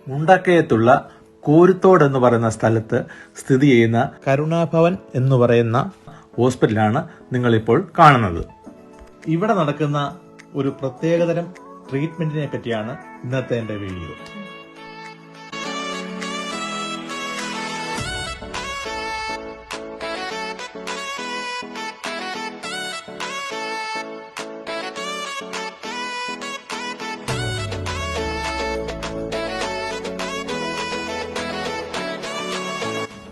മുണ്ടക്കയത്തുള്ള കോരുത്തോട് എന്ന് പറയുന്ന സ്ഥലത്ത് സ്ഥിതി ചെയ്യുന്ന കരുണാഭവൻ എന്ന് പറയുന്ന ഹോസ്പിറ്റലാണ് നിങ്ങളിപ്പോൾ കാണുന്നത്. ഇവിടെ നടക്കുന്ന ഒരു പ്രത്യേകതരം ട്രീറ്റ്മെന്റിനെ പറ്റിയാണ് ഇന്നത്തെ എന്റെ വീഡിയോ.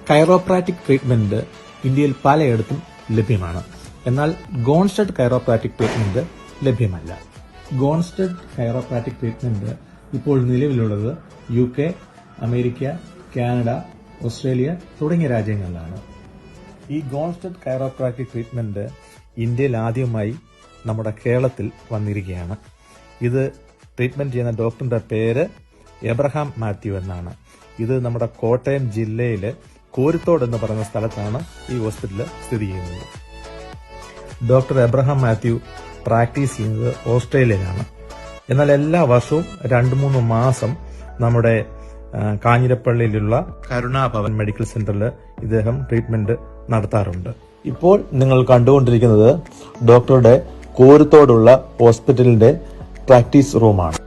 കൈറോപ്രാറ്റിക് ട്രീറ്റ്മെന്റ് ഇന്ത്യയിൽ പലയിടത്തും ലഭ്യമാണ്. എന്നാൽ ഗോൺസ്റ്റഡ് കൈറോപ്രാറ്റിക് ട്രീറ്റ്മെന്റ് ലഭ്യമല്ല. ഗോൺസ്റ്റഡ് കൈറോപ്രാറ്റിക് ട്രീറ്റ്മെന്റ് ഇപ്പോൾ നിലവിലുള്ളത് UK, അമേരിക്ക, കാനഡ, ഓസ്ട്രേലിയ തുടങ്ങിയ രാജ്യങ്ങളിലാണ്. ഈ ഗോൺസ്റ്റഡ് കൈറോപ്രാറ്റിക് ട്രീറ്റ്മെന്റ് ഇന്ത്യയിൽ ആദ്യമായി നമ്മുടെ കേരളത്തിൽ വന്നിരിക്കുകയാണ്. ഇത് ട്രീറ്റ്മെന്റ് ചെയ്യുന്ന ഡോക്ടറിന്റെ പേര് എബ്രഹാം മാത്യു എന്നാണ്. ഇത് നമ്മുടെ കോട്ടയം ജില്ലയിലെ കോരുത്തോട് എന്ന് പറയുന്ന സ്ഥലത്താണ് ഈ ഹോസ്പിറ്റൽ സ്ഥിതി ചെയ്യുന്നത്. ഡോക്ടർ എബ്രഹാം മാത്യു പ്രാക്ടീസ് ചെയ്യുന്നത് ഓസ്ട്രേലിയയിലാണ്. എന്നാൽ എല്ലാ വർഷവും 2-3 മാസം നമ്മുടെ കാഞ്ഞിരപ്പള്ളിയിലുള്ള കരുണാഭവൻ മെഡിക്കൽ സെന്ററിൽ ഇദ്ദേഹം ട്രീറ്റ്മെന്റ് നടത്താറുണ്ട്. ഇപ്പോൾ നിങ്ങൾ കണ്ടുകൊണ്ടിരിക്കുന്നത് ഡോക്ടറുടെ കോരുത്തോടുള്ള ഹോസ്പിറ്റലിന്റെ പ്രാക്ടീസ് റൂമാണ്.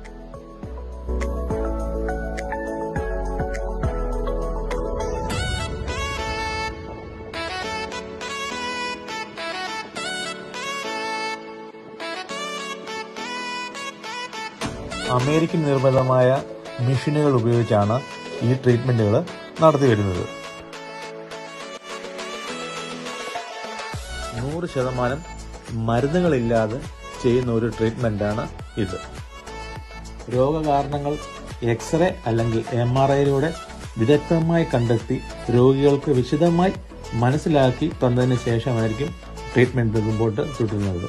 അമേരിക്കൻ നിർമ്മിതമായ മെഷീനുകൾ ഉപയോഗിച്ചാണ് ഈ ട്രീറ്റ്മെന്റുകൾ നടത്തി വരുന്നത്. 100% മരുന്നുകളില്ലാതെ ചെയ്യുന്ന ഒരു ട്രീറ്റ്മെന്റാണ് ഇത്. രോഗകാരണങ്ങൾ എക്സ്റേ അല്ലെങ്കിൽ MRIയിലൂടെ വിദഗ്ധമായി കണ്ടെത്തി രോഗികൾക്ക് വിശദമായി മനസ്സിലാക്കി തന്നതിന് ശേഷമായിരിക്കും ട്രീറ്റ്മെന്റ് മുമ്പോട്ട് തുടരുന്നത്.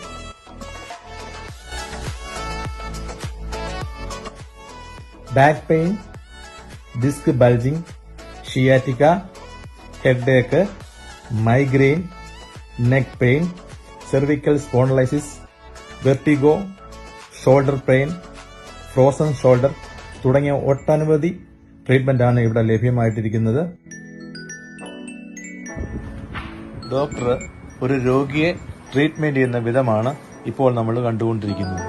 Back pain, disc bulging, sciatica, headache, migraine, neck pain, cervical spondylosis, vertigo, shoulder pain, frozen shoulder തുടങ്ങിയ ഒട്ടനവധി ട്രീറ്റ്മെന്റാണ് ഇവിടെ ലഭ്യമായിട്ടിരിക്കുന്നത്. ഡോക്ടർ ഒരു രോഗിയെ ട്രീറ്റ്മെന്റ് ചെയ്യുന്ന വിധമാണ് ഇപ്പോൾ നമ്മൾ കണ്ടുകൊണ്ടിരിക്കുന്നത്.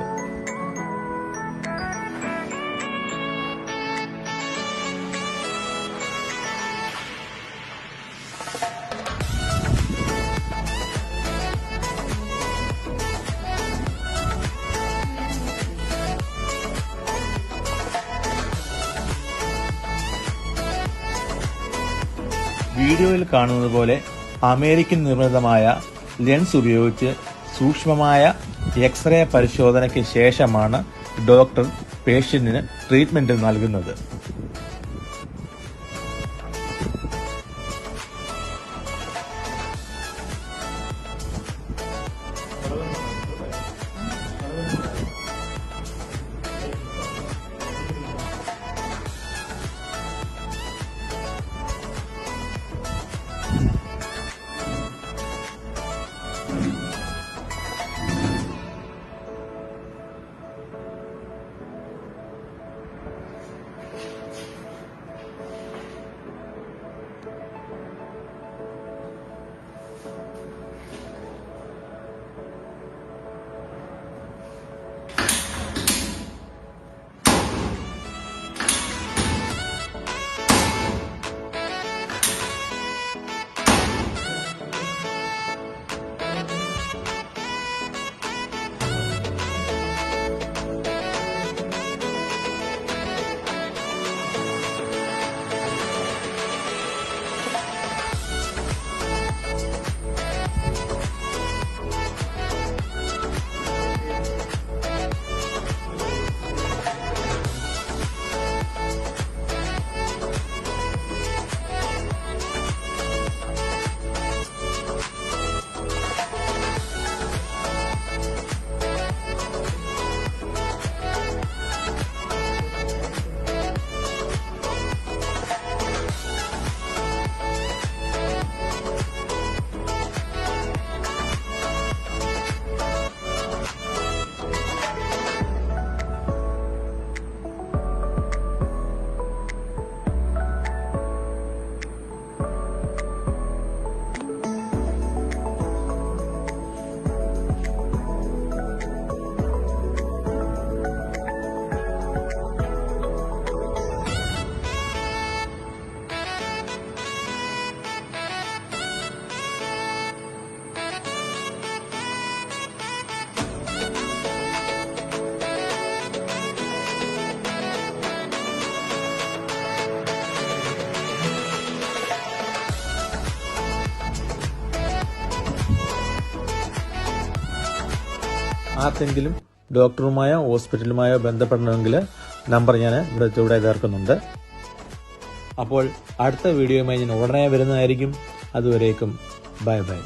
വീഡിയോയിൽ കാണുന്നത് പോലെ അമേരിക്കൻ നിർമ്മിതമായ ലെൻസ് ഉപയോഗിച്ച് സൂക്ഷ്മമായ എക്സ്റേ പരിശോധനയ്ക്ക് ശേഷമാണ് ഡോക്ടർ പേഷ്യന്റിന് ട്രീറ്റ്മെന്റ് നൽകുന്നത്. ആർക്കെങ്കിലും ഡോക്ടറുമായോ ഹോസ്പിറ്റലുമായോ ബന്ധപ്പെടണമെങ്കിൽ നമ്പർ ഞാൻ ഇവിടെ ചേർക്കുന്നുണ്ട്. അപ്പോൾ അടുത്ത വീഡിയോയുമായി ഞാൻ ഉടനെ വരുന്നതായിരിക്കും. അതുവരേക്കും ബൈ ബൈ.